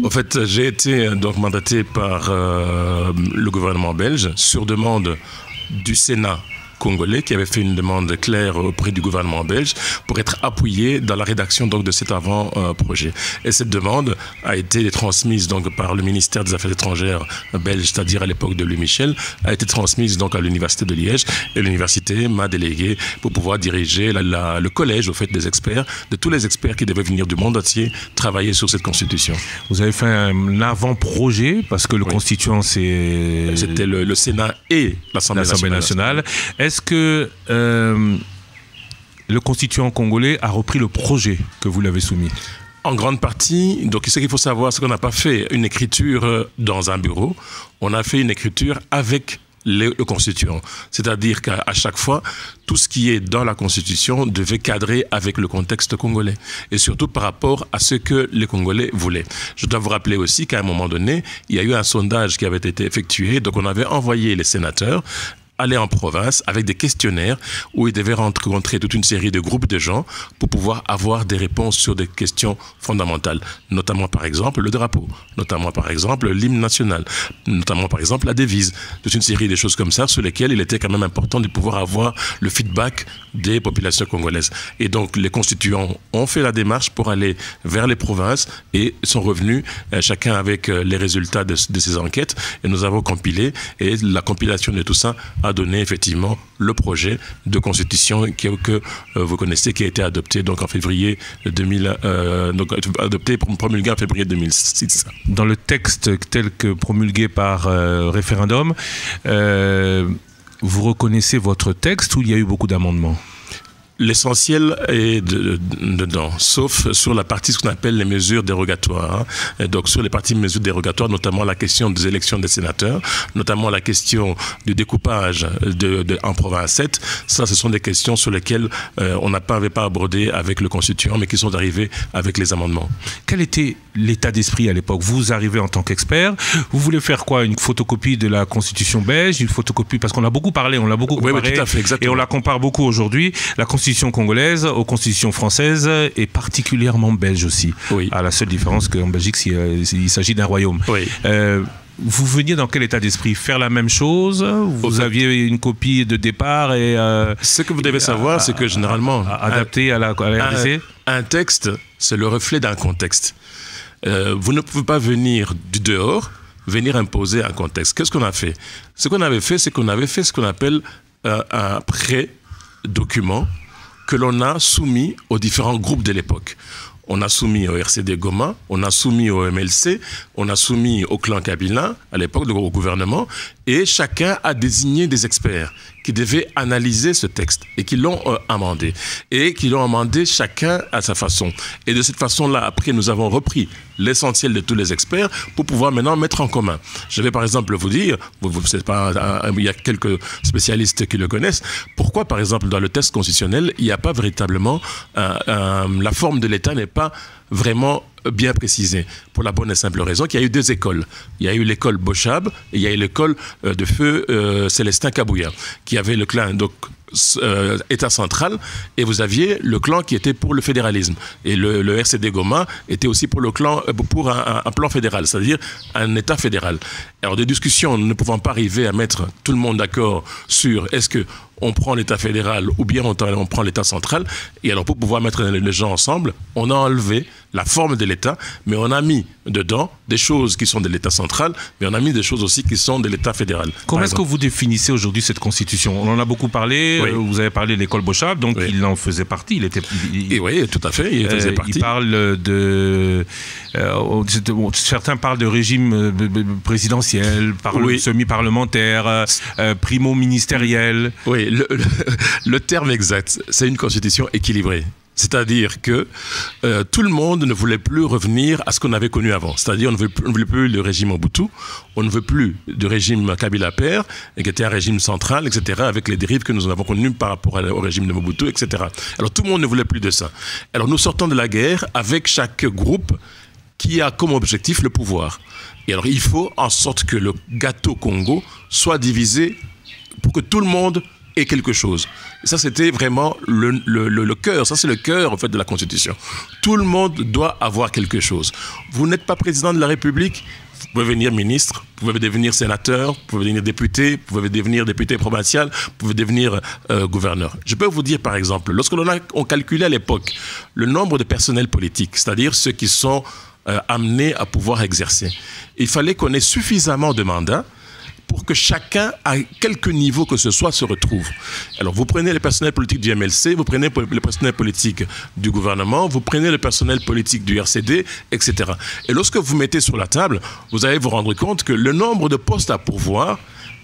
En fait, j'ai été donc mandaté par le gouvernement belge sur demande du Sénat congolais qui avait fait une demande claire auprès du gouvernement belge pour être appuyé dans la rédaction donc de cet avant-projet. Et cette demande a été transmise donc par le ministère des Affaires étrangères belge, c'est-à-dire à l'époque de Louis Michel, a été transmise donc à l'université de Liège et l'université m'a délégué pour pouvoir diriger le collège au fait des experts, de tous les experts qui devaient venir du monde entier travailler sur cette constitution. Vous avez fait un avant-projet parce que le constituant c'était le Sénat et l'Assemblée nationale. Est-ce que le constituant congolais a repris le projet que vous l'avez soumis? En grande partie. Donc, ce qu'il faut savoir, c'est qu'on n'a pas fait une écriture dans un bureau. On a fait une écriture avec le constituant. C'est-à-dire qu'à chaque fois, tout ce qui est dans la Constitution devait cadrer avec le contexte congolais. Et surtout par rapport à ce que les Congolais voulaient. Je dois vous rappeler aussi qu'à un moment donné, il y a eu un sondage qui avait été effectué. Donc, on avait envoyé les sénateurs aller en province avec des questionnaires où ils devaient rencontrer toute une série de groupes de gens pour pouvoir avoir des réponses sur des questions fondamentales, notamment par exemple le drapeau, notamment par exemple l'hymne national, notamment par exemple la devise, toute une série de choses comme ça sur lesquelles il était quand même important de pouvoir avoir le feedback des populations congolaises. Et donc les constituants ont fait la démarche pour aller vers les provinces et sont revenus chacun avec les résultats de ces enquêtes et nous avons compilé et la compilation de tout ça a donné effectivement le projet de constitution que vous connaissez, qui a été adopté donc en février 2000, donc adopté promulgué en février 2006. Dans le texte tel que promulgué par référendum, vous reconnaissez votre texte ou il y a eu beaucoup d'amendements? L'essentiel est dedans, sauf sur la partie ce qu'on appelle les mesures dérogatoires. Et donc sur les parties mesures dérogatoires, notamment la question des élections des sénateurs, notamment la question du découpage en province 7. Ça, ce sont des questions sur lesquelles on n'avait pas abordé avec le constituant, mais qui sont arrivées avec les amendements. Quel était l'état d'esprit à l'époque? Vous arrivez en tant qu'expert, vous voulez faire quoi? Une photocopie de la constitution belge, une photocopie, parce qu'on a beaucoup parlé, on l'a beaucoup comparé, oui, tout à fait, exactement. Et on la compare beaucoup aujourd'hui. La constitution congolaise aux constitutions françaises et particulièrement belge aussi. Oui. À la seule différence qu'en Belgique, il s'agit d'un royaume. Oui. Vous veniez dans quel état d'esprit? Faire la même chose? Vous aviez une copie de départ et... ce que vous devez savoir, c'est que généralement... Adapté à la RDC? Un texte, c'est le reflet d'un contexte. Vous ne pouvez pas venir du dehors, venir imposer un contexte. Qu'est-ce qu'on a fait? Ce qu'on avait fait, c'est qu'on avait fait ce qu'on appelle un pré-document que l'on a soumis aux différents groupes de l'époque. On a soumis au RCD Goma, on a soumis au MLC, on a soumis au clan Kabila, à l'époque, au gouvernement, et chacun a désigné des experts qui devaient analyser ce texte et qui l'ont amendé. Et qui l'ont amendé chacun à sa façon. Et de cette façon-là, après, nous avons repris l'essentiel de tous les experts pour pouvoir maintenant mettre en commun. Je vais par exemple vous dire, il y a quelques spécialistes qui le connaissent, pourquoi par exemple dans le texte constitutionnel, il n'y a pas véritablement, la forme de l'État n'est pas vraiment bien précisée, pour la bonne et simple raison qu'il y a eu deux écoles. Il y a eu l'école Bochab et il y a eu l'école de feu Célestin Kabouya, qui avait le clan donc État central, et vous aviez le clan qui était pour le fédéralisme. Et le RCD Goma était aussi pour le clan, pour un plan fédéral, c'est-à-dire un État fédéral. Alors des discussions ne pouvant pas arriver à mettre tout le monde d'accord sur est-ce que on prend l'État fédéral ou bien on prend l'État central. Et alors pour pouvoir mettre les gens ensemble, on a enlevé la forme de l'État, mais on a mis dedans des choses qui sont de l'État central, mais on a mis des choses aussi qui sont de l'État fédéral. Comment est-ce que vous définissez aujourd'hui cette constitution? On en a beaucoup parlé, oui. Vous avez parlé de l'école Bochab, donc oui. Il en faisait partie. Oui, tout à fait, il faisait partie. Il parle de... certains parlent de régime présidentiel, oui. Semi-parlementaire, primo-ministériel. Oui, le terme exact, c'est une constitution équilibrée. C'est-à-dire que tout le monde ne voulait plus revenir à ce qu'on avait connu avant. C'est-à-dire on ne voulait plus le régime Mobutu, on ne veut plus du régime Kabila Père, qui était un régime central, etc., avec les dérives que nous avons connues par rapport au régime de Mobutu, etc. Alors tout le monde ne voulait plus de ça. Alors nous sortons de la guerre avec chaque groupe qui a comme objectif le pouvoir. Et alors il faut en sorte que le gâteau Congo soit divisé pour que tout le monde ait quelque chose. Et ça, c'était vraiment le cœur. Ça, c'est le cœur, en fait, de la Constitution. Tout le monde doit avoir quelque chose. Vous n'êtes pas président de la République, vous pouvez devenir ministre, vous pouvez devenir sénateur, vous pouvez devenir député, vous pouvez devenir député provincial, vous pouvez devenir gouverneur. Je peux vous dire, par exemple, lorsque on calculait à l'époque le nombre de personnels politiques, c'est-à-dire ceux qui sont amenés à pouvoir exercer, il fallait qu'on ait suffisamment de mandats pour que chacun, à quelque niveau que ce soit, se retrouve. Alors, vous prenez les personnels politiques du MLC, vous prenez les personnels politiques du gouvernement, vous prenez le personnel politique du RCD, etc. Et lorsque vous mettez sur la table, vous allez vous rendre compte que le nombre de postes à pourvoir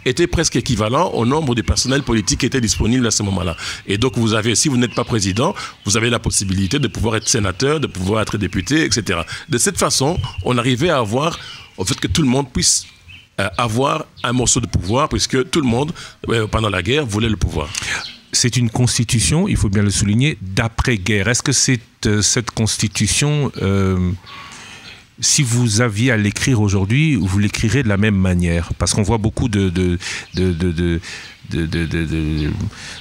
était presque équivalent au nombre de personnels politiques qui étaient disponibles à ce moment-là. Et donc, vous avez, si vous n'êtes pas président, vous avez la possibilité de pouvoir être sénateur, de pouvoir être député, etc. De cette façon, on arrivait à avoir, au fait que tout le monde puisse avoir un morceau de pouvoir, puisque tout le monde, pendant la guerre, voulait le pouvoir. C'est une constitution, il faut bien le souligner, d'après-guerre. Est-ce que cette constitution, si vous aviez à l'écrire aujourd'hui, vous l'écrirez de la même manière? Parce qu'on voit beaucoup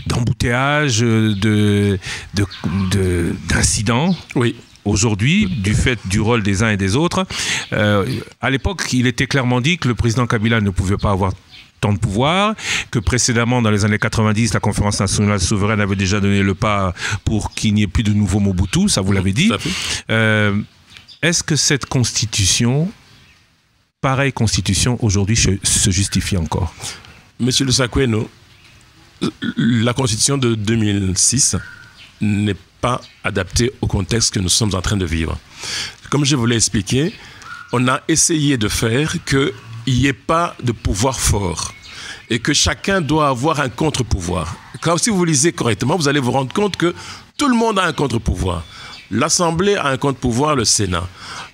d'embouteillages, d'incidents. Oui. Aujourd'hui, du fait du rôle des uns et des autres, à l'époque, il était clairement dit que le président Kabila ne pouvait pas avoir tant de pouvoir, que précédemment, dans les années 90, la Conférence nationale souveraine avait déjà donné le pas pour qu'il n'y ait plus de nouveau Mobutu, ça vous l'avez dit. Est-ce que cette constitution, pareille constitution, aujourd'hui se justifie encore? Monsieur Lusakweno, la constitution de 2006 n'est pas adapté au contexte que nous sommes en train de vivre. Comme je vous l'ai expliqué, on a essayé de faire qu'il n'y ait pas de pouvoir fort et que chacun doit avoir un contre-pouvoir. Quand si vous lisez correctement, vous allez vous rendre compte que tout le monde a un contre-pouvoir. L'Assemblée a un contre-pouvoir, le Sénat.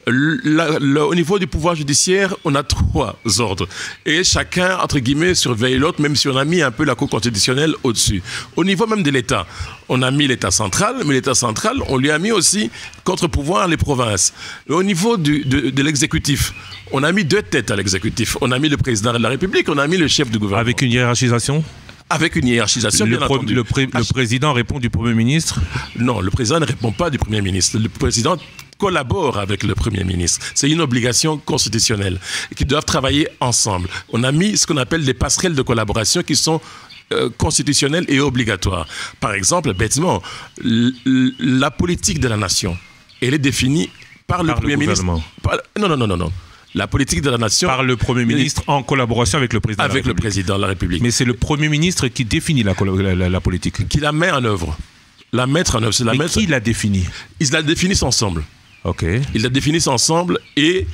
Au niveau du pouvoir judiciaire, on a 3 ordres. Et chacun, entre guillemets, surveille l'autre, même si on a mis un peu la Cour constitutionnelle au-dessus. Au niveau même de l'État, on a mis l'État central, mais l'État central, on lui a mis aussi contre-pouvoir les provinces. Et au niveau de l'exécutif, on a mis 2 têtes à l'exécutif. On a mis le président de la République, on a mis le chef du gouvernement. Avec une hiérarchisation ? Avec une hiérarchisation, bien entendu. Le président répond du Premier ministre? Non, le président ne répond pas du Premier ministre. Le président collabore avec le Premier ministre. C'est une obligation constitutionnelle qu'ils doivent travailler ensemble. On a mis ce qu'on appelle des passerelles de collaboration qui sont constitutionnelles et obligatoires. Par exemple, bêtement, la politique de la nation, elle est définie par le Premier ministre. Non. La politique de la nation... Par le Premier ministre en collaboration avec le Président de la République. Avec le Président de la République. Mais c'est le Premier ministre qui définit la politique. Qui la met en œuvre. La mettre en œuvre. Mais qui la définit? Ils la définissent ensemble. Ok. Ils la définissent ensemble et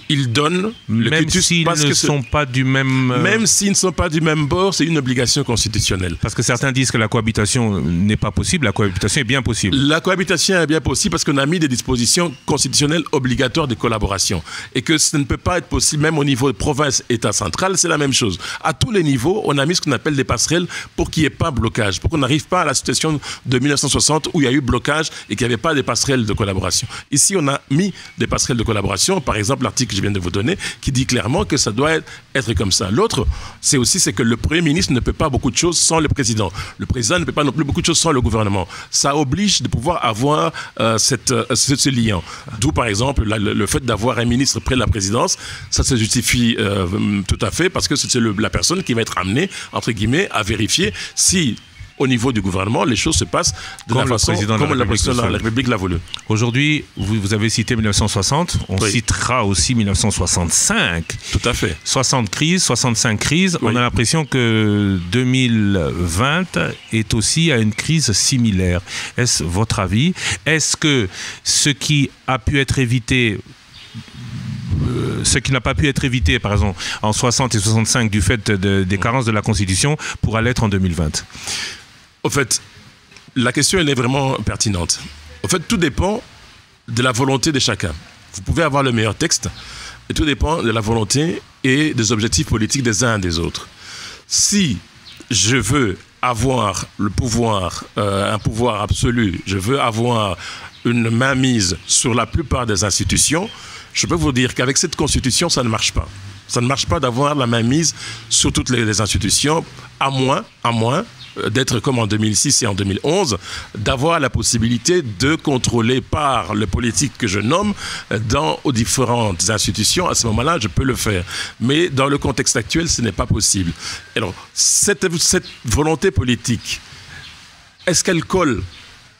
ils donnent le même s'ils ne sont pas du même... Même s'ils ne sont pas du même bord, c'est une obligation constitutionnelle. Parce que certains disent que la cohabitation n'est pas possible, la cohabitation est bien possible. La cohabitation est bien possible parce qu'on a mis des dispositions constitutionnelles obligatoires de collaboration. Et que ça ne peut pas être possible, même au niveau de province, État central, c'est la même chose. À tous les niveaux, on a mis ce qu'on appelle des passerelles pour qu'il n'y ait pas blocage, pour qu'on n'arrive pas à la situation de 1960 où il y a eu blocage et qu'il n'y avait pas des passerelles de collaboration. Ici, on a mis des passerelles de collaboration, par exemple l'article que je viens de vous donner, qui dit clairement que ça doit être comme ça. L'autre, c'est que le Premier ministre ne peut pas beaucoup de choses sans le Président. Le Président ne peut pas non plus beaucoup de choses sans le gouvernement. Ça oblige de pouvoir avoir ce lien. D'où, par exemple, le fait d'avoir un ministre près de la présidence, ça se justifie tout à fait parce que c'est la personne qui va être amenée, entre guillemets, à vérifier si... Au niveau du gouvernement, les choses se passent de la façon comme le président de la République l'a voulu. Aujourd'hui, vous avez cité 1960, on citera aussi 1965. Tout à fait. 60 crises, 65 crises. Oui. On a l'impression que 2020 est aussi à une crise similaire. Est-ce votre avis? Est-ce que ce qui a pu être évité... ce qui n'a pas pu être évité, par exemple, en 60 et 65 du fait des carences de la Constitution, pourra l'être en 2020? Au fait, la question, elle est vraiment pertinente. Au fait, tout dépend de la volonté de chacun. Vous pouvez avoir le meilleur texte, mais tout dépend de la volonté et des objectifs politiques des uns et des autres. Si je veux avoir le pouvoir, un pouvoir absolu, je veux avoir une mainmise sur la plupart des institutions, je peux vous dire qu'avec cette constitution, ça ne marche pas. Ça ne marche pas d'avoir la mainmise sur toutes les institutions, à moins d'être comme en 2006 et en 2011, d'avoir la possibilité de contrôler par le politique que je nomme aux différentes institutions. À ce moment-là, je peux le faire. Mais dans le contexte actuel, ce n'est pas possible. Alors, cette volonté politique, est-ce qu'elle colle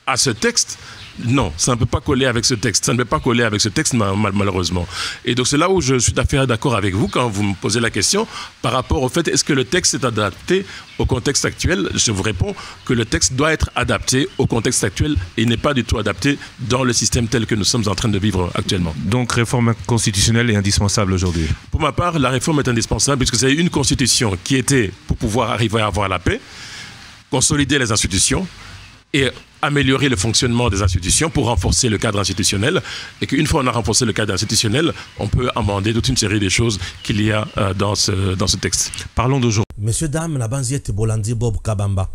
à ce texte ? Non, ça ne peut pas coller avec ce texte. Ça ne peut pas coller avec ce texte, malheureusement. Et donc, c'est là où je suis tout à fait d'accord avec vous quand vous me posez la question par rapport au fait, est-ce que le texte est adapté au contexte actuel ? Je vous réponds que le texte doit être adapté au contexte actuel et n'est pas du tout adapté dans le système tel que nous sommes en train de vivre actuellement. Donc, réforme constitutionnelle est indispensable aujourd'hui ? Pour ma part, la réforme est indispensable puisque c'est une constitution qui était pour pouvoir arriver à avoir la paix, consolider les institutions et améliorer le fonctionnement des institutions pour renforcer le cadre institutionnel, et qu'une fois on a renforcé le cadre institutionnel, on peut amender toute une série de choses qu'il y a dans ce texte. Parlons d'aujourd'hui. Messieurs, dames, la Banziette Bolandi Bob Kabamba,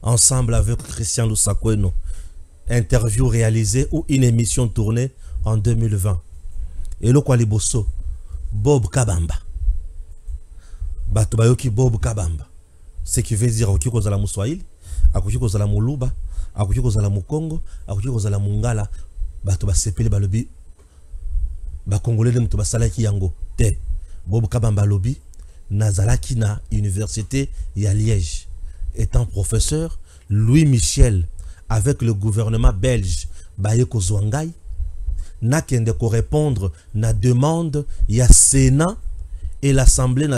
ensemble avec Christian Lusakweno, interview réalisée ou une émission tournée en 2020. Et le Kwaliboso, Bob Kabamba. Batubayoki Bob Kabamba. Ce qui veut dire Okiko Zala Mouswahili, Akoko Zala Moluba, Akoko Zala Mukongo, Akoko Zala Mungala, Batuba Sepele Balobi, Bakongolais de Mutuba Salaki Yango, Te, Bob Kabamba Lobi, Nazalaki na Université à Liège. Étant professeur, Louis Michel, avec le gouvernement belge, Bayeko Zouangaï, n'a qu'un de répondre na demande, il y a Sénat et l'Assemblée nationale.